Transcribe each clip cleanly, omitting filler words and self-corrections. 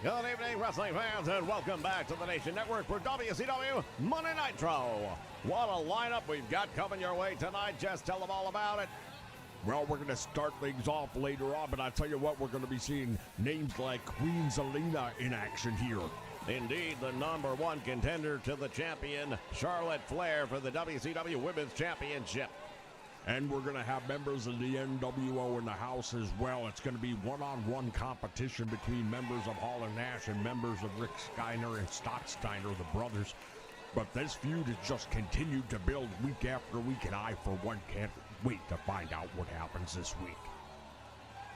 Good evening, wrestling fans, and welcome back to the Nation Network for WCW Monday Nitro. What a lineup we've got coming your way tonight. Just tell them all about it. Well, we're going to start things off later on, but I tell you what, we're going to be seeing names like Queen Zelina in action here. Indeed, the number one contender to the champion, Charlotte Flair, for the WCW Women's Championship. And we're going to have members of the NWO in the house as well. It's going to be one-on-one competition between members of Hall and Nash and members of Rick Steiner and Scott Steiner, the brothers. But this feud has just continued to build week after week, and I, for one, can't wait to find out what happens this week.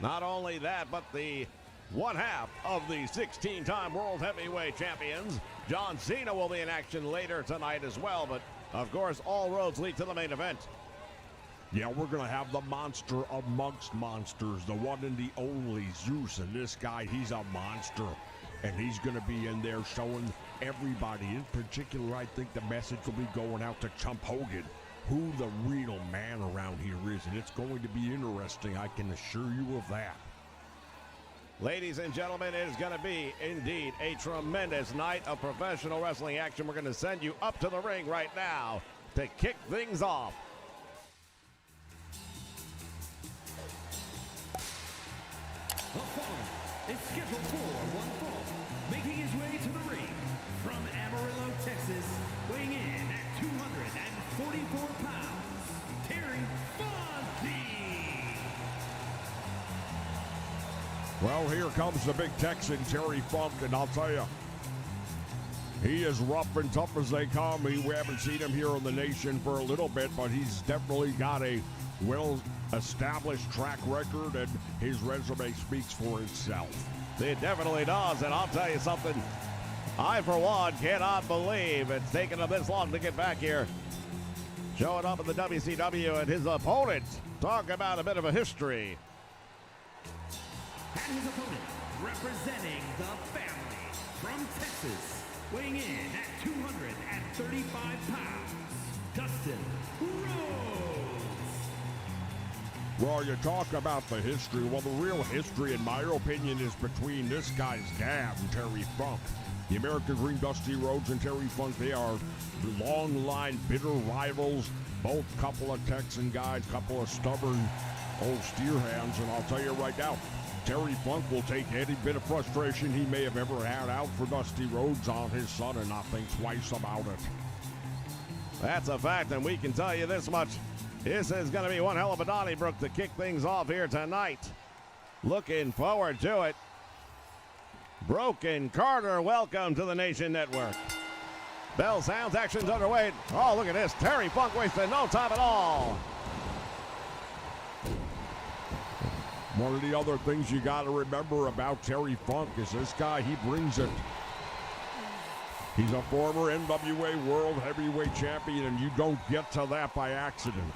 Not only that, but the one half of the 16-time World Heavyweight Champions, John Cena, will be in action later tonight as well. But, of course, all roads lead to the main event. Yeah, we're going to have the monster amongst monsters, the one and the only Zeus. And this guy, he's a monster. And he's going to be in there showing everybody. In particular, I think the message will be going out to Chump Hogan, who the real man around here is. And it's going to be interesting, I can assure you of that. Ladies and gentlemen, it is going to be, indeed, a tremendous night of professional wrestling action. We're going to send you up to the ring right now to kick things off. The following is scheduled for one fall, making his way to the ring from Amarillo, Texas, weighing in at 244 pounds, Terry Funky. Well, here comes the big Texan, Terry Funk, and I'll tell you, he is rough and tough as they come. We haven't seen him here in the nation for a little bit, but he's definitely got a well-established track record, and his resume speaks for itself. It definitely does, and I'll tell you something. I, for one, cannot believe it's taken him this long to get back here. Showing up in the WCW, and his opponent, talk about a bit of a history. And his opponent, representing the family from Texas, weighing in at 235 pounds, Dustin Rhodes. Well, you talk about the history. Well, the real history, in my opinion, is between this guy's dad and Terry Funk. The American Dream, Dusty Rhodes and Terry Funk, they are long-line, bitter rivals. Both couple of Texan guys, couple of stubborn old steer hands. And I'll tell you right now, Terry Funk will take any bit of frustration he may have ever had out for Dusty Rhodes on his son and not think twice about it. That's a fact, and we can tell you this much. This is going to be one hell of a Donnybrook to kick things off here tonight. Looking forward to it. Broken Carter, welcome to the Nation Network. Bell sounds, action's underway. Oh, look at this. Terry Funk wasting no time at all. One of the other things you got to remember about Terry Funk is this guy, he brings it. He's a former NWA World Heavyweight Champion, and you don't get to that by accident.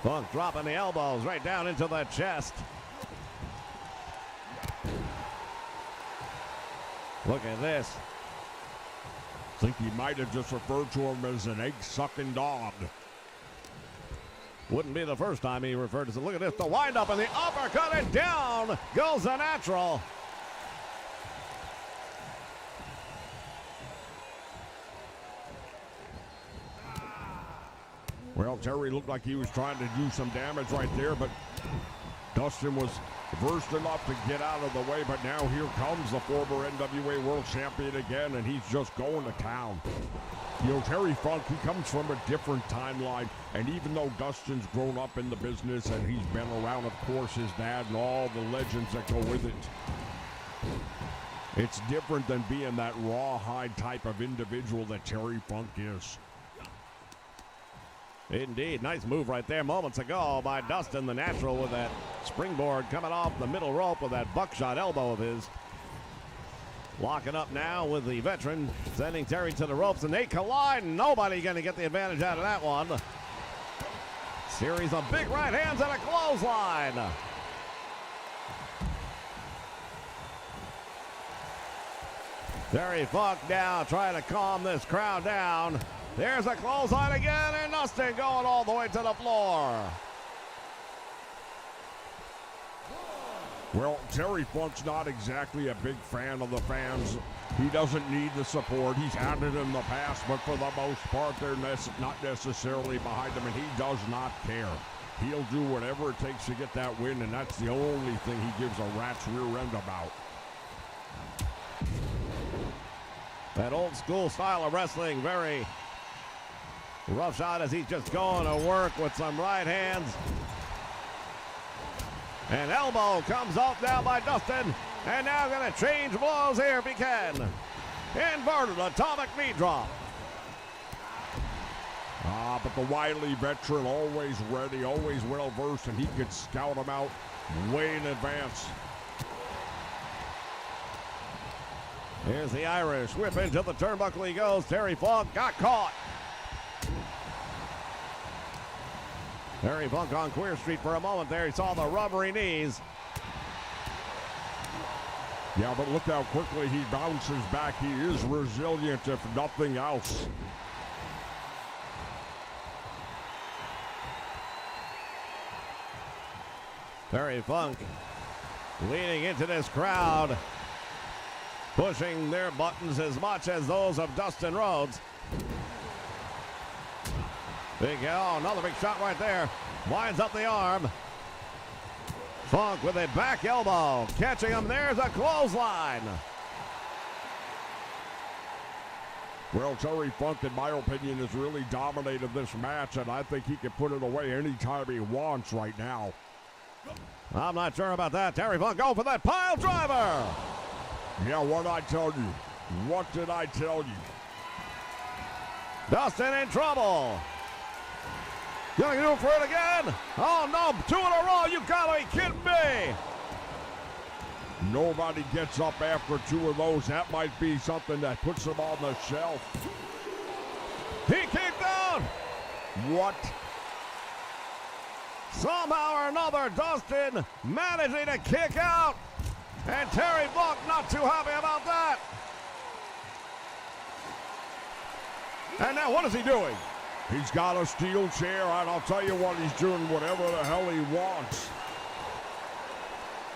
Funk dropping the elbows right down into the chest. Look at this. I think he might have just referred to him as an egg-sucking dog. Wouldn't be the first time he referred to it. Look at this, the wind-up and the uppercut, and down goes the natural. Well, Terry looked like he was trying to do some damage right there, but Dustin was versed enough to get out of the way. But now here comes the former NWA World Champion again, and he's just going to town. You know, Terry Funk, he comes from a different timeline, and even though Dustin's grown up in the business and he's been around, of course, his dad and all the legends that go with it, it's different than being that rawhide type of individual that Terry Funk is. Indeed, nice move right there moments ago by Dustin the Natural with that springboard coming off the middle rope with that buckshot elbow of his. Locking up now with the veteran, sending Terry to the ropes, and they collide. Nobody going to get the advantage out of that one. Series of big right hands and a clothesline. Terry Funk now trying to calm this crowd down. There's a clothesline again, and Dustin going all the way to the floor. Well, Terry Funk's not exactly a big fan of the fans. He doesn't need the support. He's had it in the past, but for the most part, they're not necessarily behind him, and he does not care. He'll do whatever it takes to get that win, and that's the only thing he gives a rat's rear end about. That old school style of wrestling, very rough shot as he's just going to work with some right hands. An elbow comes off now by Dustin, and now going to change blows here if he can. Inverted atomic knee drop. But the wily veteran, always ready, always well-versed, and he could scout him out way in advance. Here's the Irish whip into the turnbuckle he goes. Terry Funk got caught. Terry Funk on Queer Street for a moment there. He saw the rubbery knees. Yeah, but look how quickly he bounces back. He is resilient, if nothing else. Terry Funk leaning into this crowd, pushing their buttons as much as those of Dustin Rhodes. Another big shot right there. Winds up the arm. Funk with a back elbow. Catching him. There's a clothesline. Well, Terry Funk, in my opinion, has really dominated this match, and I think he can put it away anytime he wants right now. I'm not sure about that. Terry Funk going for that pile driver. Yeah, what'd I tell you? What did I tell you? Dustin in trouble. Gonna do it for it again? Oh no, 2 in a row. You gotta be kidding me. Nobody gets up after 2 of those. That might be something that puts them on the shelf. He kicked out. What? Somehow or another, Dustin managing to kick out. And Terry Funk not too happy about that. And now what is he doing? He's got a steel chair, and I'll tell you what, he's doing whatever the hell he wants.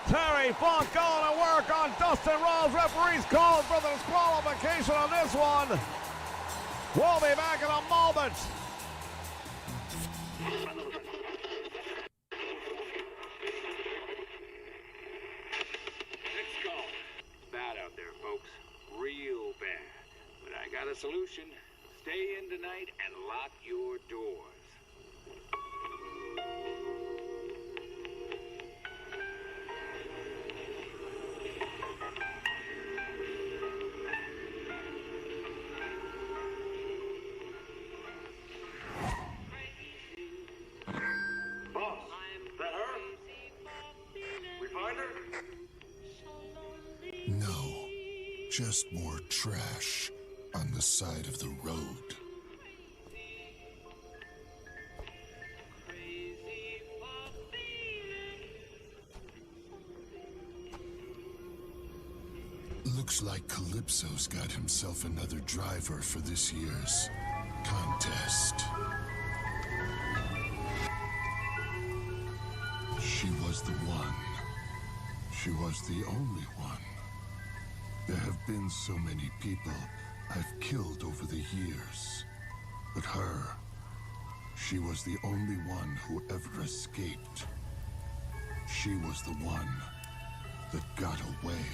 Terry Funk going to work on Dustin Rhodes. Referee's calling for the disqualification on this one. We'll be back in a moment. Let's go. Bad out there, folks. Real bad. But I got a solution. Stay in tonight and lock your doors. Boss, that her? We find her? No, just more trash on the side of the road. Looks like Calypso's got himself another driver for this year's contest. She was the one. She was the only one. There have been so many people I've killed over the years. But her, she was the only one who ever escaped. She was the one that got away.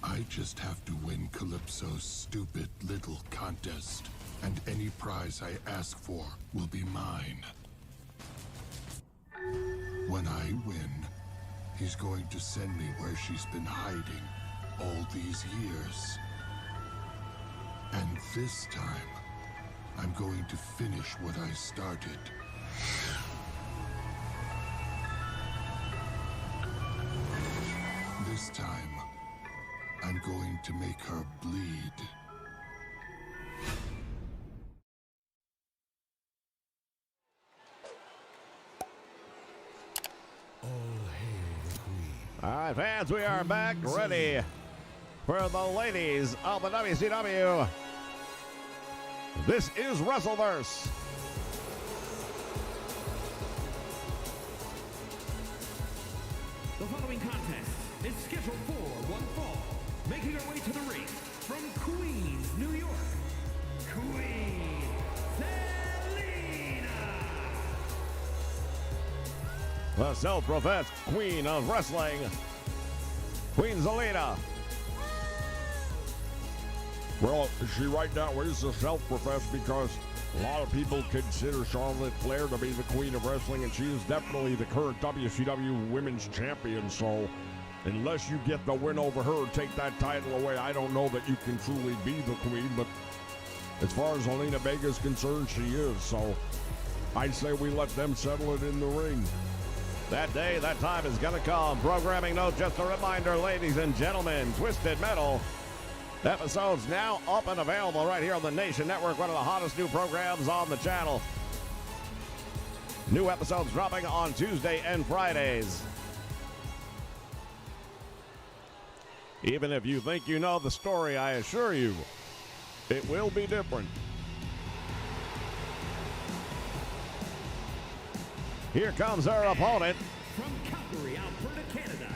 I just have to win Calypso's stupid little contest, and any prize I ask for will be mine. When I win, he's going to send me where she's been hiding all these years. And this time, I'm going to finish what I started. This time, I'm going to make her bleed. All right, fans, we are back ready for the ladies of the WCW. This is WrestleVerse. contest is scheduled for one fall. Making her way to the ring from Queens, New York, Queen Zelina. The self-professed queen of wrestling, Queen Zelina. Well, she right now is a self-professed because a lot of people consider Charlotte Flair to be the queen of wrestling, and she is definitely the current WCW Women's Champion. So unless you get the win over her, take that title away, I don't know that you can truly be the queen. But as far as Zelina Vega is concerned, she is. So I'd say we let them settle it in the ring. That day, that time is going to come. Programming note, just a reminder, ladies and gentlemen, Twisted Metal episodes now up and available right here on the Nation Network, one of the hottest new programs on the channel. New episodes dropping on Tuesday and Fridays. Even if you think you know the story, I assure you, it will be different. Here comes her opponent. From Calgary, Alberta, Canada,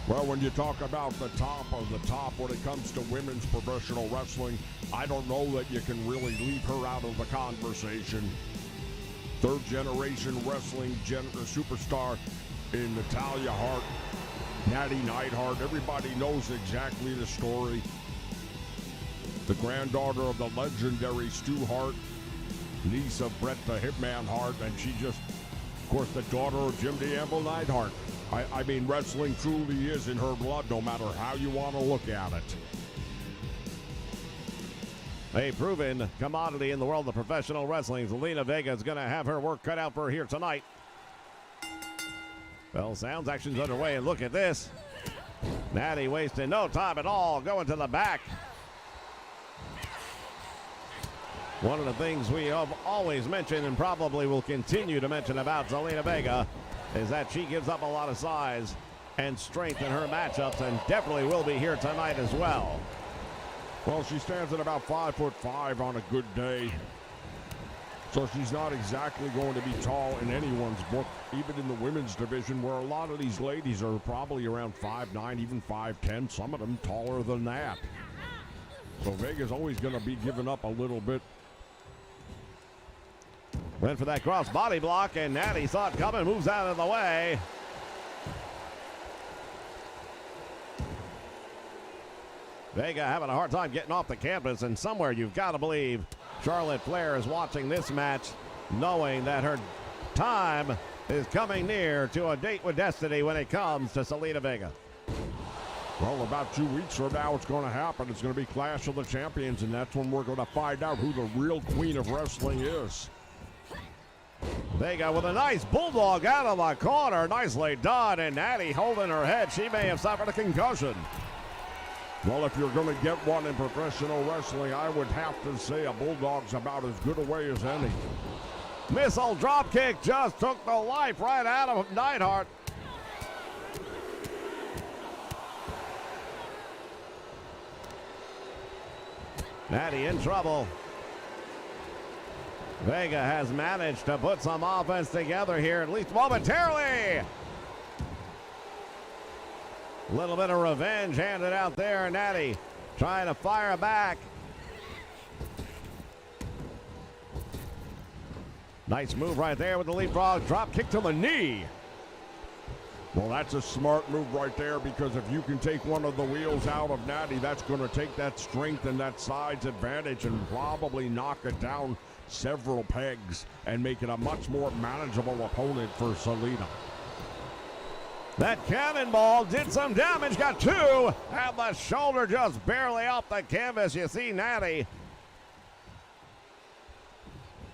Well, when you talk about the top of the top when it comes to women's professional wrestling, I don't know that you can really leave her out of the conversation. Third generation wrestling superstar in Natalia Hart, Natty Neidhart. Everybody knows exactly the story. The granddaughter of the legendary Stu Hart, niece of Bret the Hitman Hart, and she just, of course, the daughter of Jim DeAmble Neidhart. I mean, wrestling truly is in her blood, no matter how you want to look at it. A proven commodity in the world of professional wrestling. Zelina Vega is going to have her work cut out for her here tonight. Well, sounds action's underway, and look at this. Natty wasting no time at all, going to the back. One of the things we have always mentioned and probably will continue to mention about Zelina Vega is that she gives up a lot of size and strength in her matchups, and definitely will be here tonight as well. Well, she stands at about 5'5" on a good day. So she's not exactly going to be tall in anyone's book, even in the women's division, where a lot of these ladies are probably around 5'9", even 5'10", some of them taller than that. So Vega's always going to be giving up a little bit. Went for that cross body block, and Natty saw it coming, moves out of the way. Vega having a hard time getting off the canvas, and somewhere you've got to believe Charlotte Flair is watching this match, knowing that her time is coming near to a date with destiny when it comes to Zelina Vega. Well, about 2 weeks from now, it's going to happen. It's going to be Clash of the Champions, and that's when we're going to find out who the real queen of wrestling is. Vega with a nice bulldog out of the corner. Nicely done, and Natty holding her head. She may have suffered a concussion. Well, if you're going to get one in professional wrestling, I would have to say a bulldog's about as good a way as any. Missile drop kick just took the life right out of Neidhart. Natty in trouble. Vega has managed to put some offense together here, at least momentarily. A little bit of revenge handed out there. Natty trying to fire back. Nice move right there with the leapfrog drop kick to the knee. Well, that's a smart move right there, because if you can take one of the wheels out of Natty, that's going to take that strength and that size advantage and probably knock it down several pegs and make it a much more manageable opponent for Zelina. That cannonball did some damage, got two, and the shoulder just barely off the canvas. You see Natty.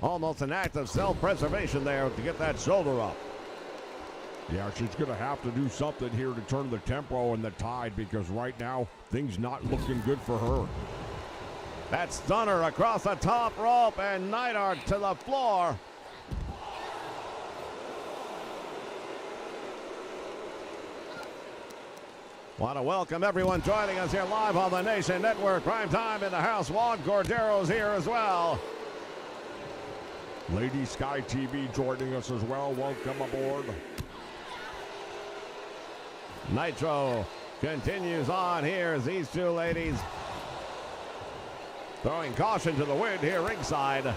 Almost an act of self-preservation there to get that shoulder up. Yeah, she's going to have to do something here to turn the tempo and the tide, because right now, things not looking good for her. That stunner across the top rope, and Neidhart to the floor. Want to welcome everyone joining us here live on the Nation Network. Prime time in the house. Juan Cordero's here as well. Lady Sky TV joining us as well. Welcome aboard. Nitro continues on here as these two ladies throwing caution to the wind here ringside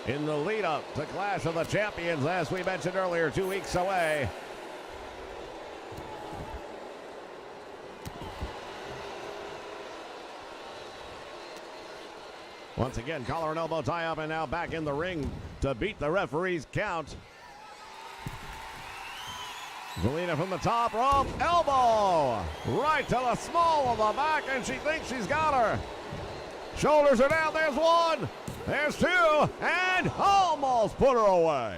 in the lead up to Clash of the Champions, as we mentioned earlier, 2 weeks away. Once again, collar and elbow tie up, and now back in the ring to beat the referee's count. Zelina from the top rope, elbow right to the small of the back, and she thinks she's got her. Shoulders are down, there's one, there's two, and almost put her away.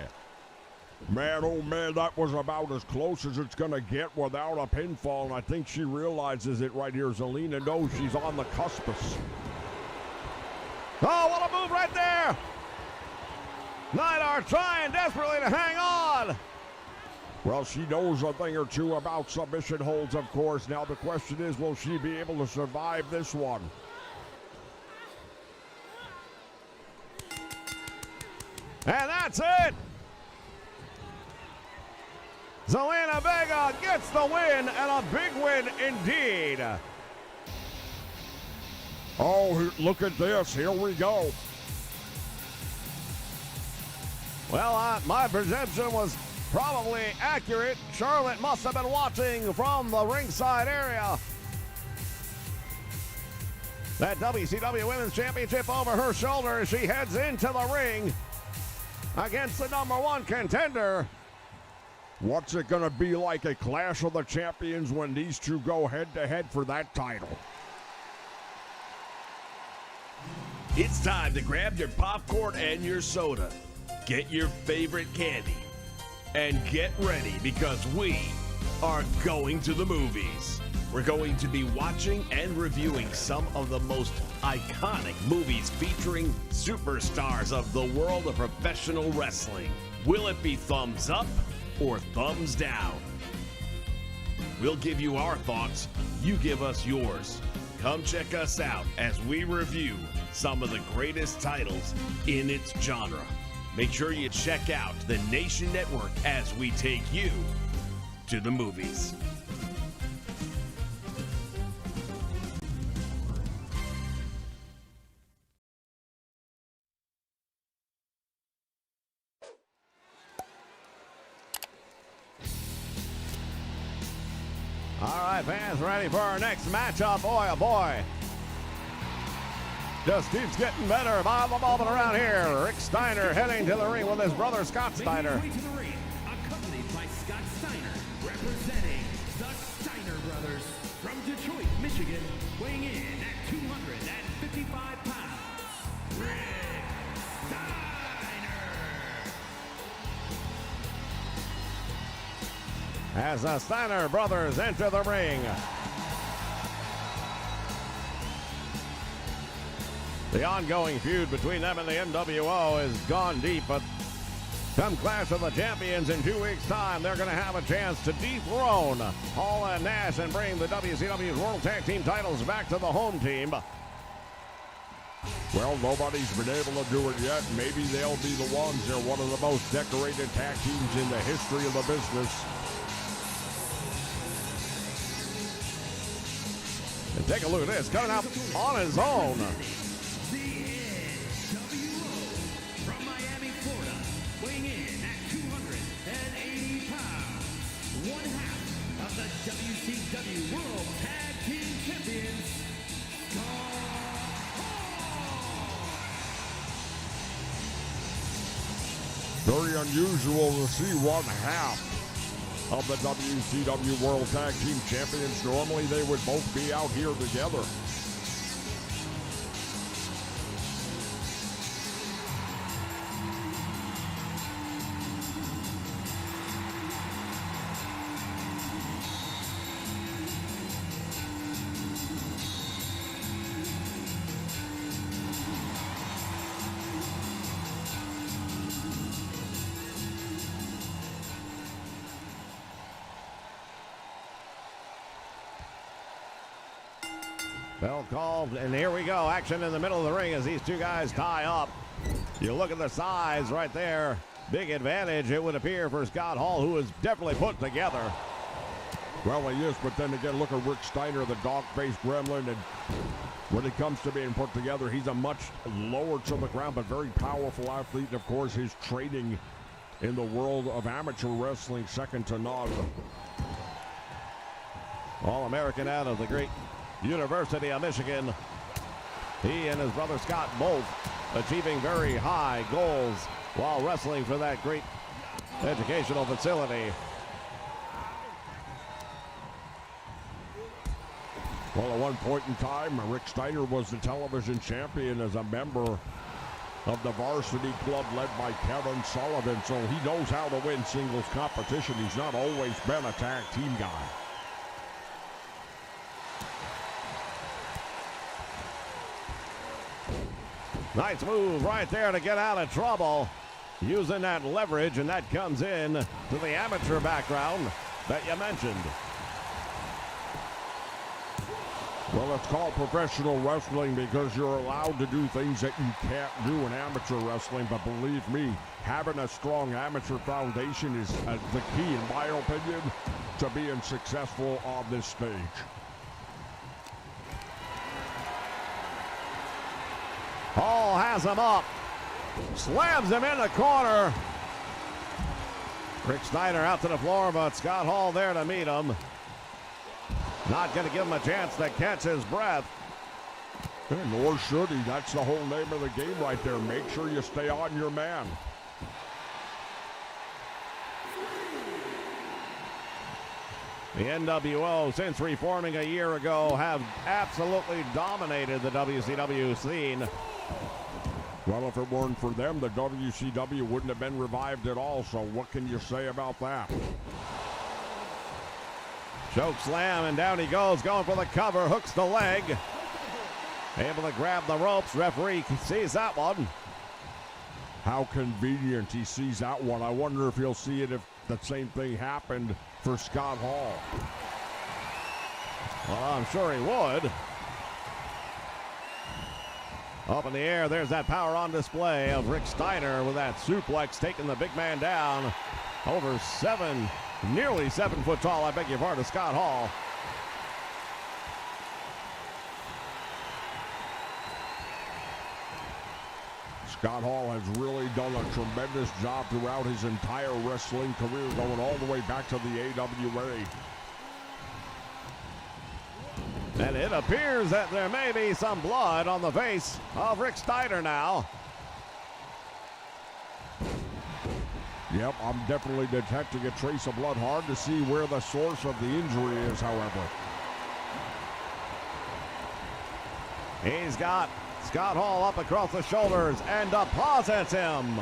Man, oh man, that was about as close as it's going to get without a pinfall, and I think she realizes it right here. Zelina knows she's on the cuspus. Oh, what a move right there. Neidhart trying desperately to hang on. Well, she knows a thing or two about submission holds, of course. Now the question is, will she be able to survive this one? And that's it. Zelina Vega gets the win, and a big win indeed. Oh, look at this. Here we go. Well, my perception was probably accurate. Charlotte must have been watching from the ringside area. That WCW Women's Championship over her shoulder as she heads into the ring against the #1 contender. What's it going to be like a Clash of the Champions when these two go head-to-head for that title? It's time to grab your popcorn and your soda. Get your favorite candy. And get ready, because we are going to the movies. We're going to be watching and reviewing some of the most iconic movies featuring superstars of the world of professional wrestling. Will it be thumbs up or thumbs down? We'll give you our thoughts, you give us yours. Come check us out as we review some of the greatest titles in its genre. Make sure you check out the Nation Network as we take you to the movies. All right, fans, ready for our next matchup. Boy, oh boy. Just keeps getting better by the moment around here. Rick Steiner heading to the ring with his brother Scott Steiner. Making his way to the ring, accompanied by Scott Steiner, representing the Steiner brothers from Detroit, Michigan, weighing in at 255 pounds, Rick Steiner. As the Steiner brothers enter the ring. The ongoing feud between them and the NWO has gone deep, but come Clash of the Champions in 2 weeks' time, they're going to have a chance to dethrone Hall and Nash and bring the WCW World Tag Team titles back to the home team. Well, nobody's been able to do it yet. Maybe they'll be the ones. They're one of the most decorated tag teams in the history of the business. And take a look at this, coming out on his own. From Miami, Florida, weighing in at 280 pounds, one half of the WCW World Tag Team Champions, Very unusual to see one half of the WCW World Tag Team Champions. Normally they would both be out here together. Bell called, and here we go. Action in the middle of the ring as these two guys tie up. You look at the size right there. Big advantage, it would appear, for Scott Hall, who is definitely put together. Well, he is, but then again, look at Rick Steiner, the dog-faced gremlin, and when it comes to being put together, he's a much lower to the ground, but very powerful athlete. And of course, his training in the world of amateur wrestling, second to none. All-American out of the great University of Michigan. He and his brother Scott both achieving very high goals while wrestling for that great educational facility. Well, at one point in time, Rick Steiner was the television champion as a member of the varsity club led by Kevin Sullivan, so he knows how to win singles competition. He's not always been a tag team guy. Nice move right there to get out of trouble. Using that leverage, and that comes in to the amateur background that you mentioned. Well, it's called professional wrestling because you're allowed to do things that you can't do in amateur wrestling. But believe me, having a strong amateur foundation is the key, in my opinion, to being successful on this stage. Hall has him up. Slams him in the corner. Rick Steiner out to the floor, but Scott Hall there to meet him. Not going to give him a chance to catch his breath. And nor should he. That's the whole name of the game right there. Make sure you stay on your man. The NWO, since reforming a year ago, have absolutely dominated the WCW scene. Well, if it weren't for them, the WCW wouldn't have been revived at all, so what can you say about that? Choke slam, and down he goes, going for the cover, hooks the leg. Able to grab the ropes, referee sees that one. How convenient he sees that one. I wonder if he'll see it if the same thing happened for Scott Hall. Well, I'm sure he would. Up in the air, there's that power on display of Rick Steiner with that suplex, taking the big man down. Over nearly 7 foot tall, I beg your pardon, Scott Hall. Scott Hall has really done a tremendous job throughout his entire wrestling career, going all the way back to the AWA. And it appears that there may be some blood on the face of Rick Steiner now. Yep, I'm definitely detecting a trace of blood. Hard to see where the source of the injury is, however. He's got Scott Hall up across the shoulders and deposits him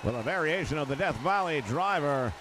with a variation of the Death Valley driver.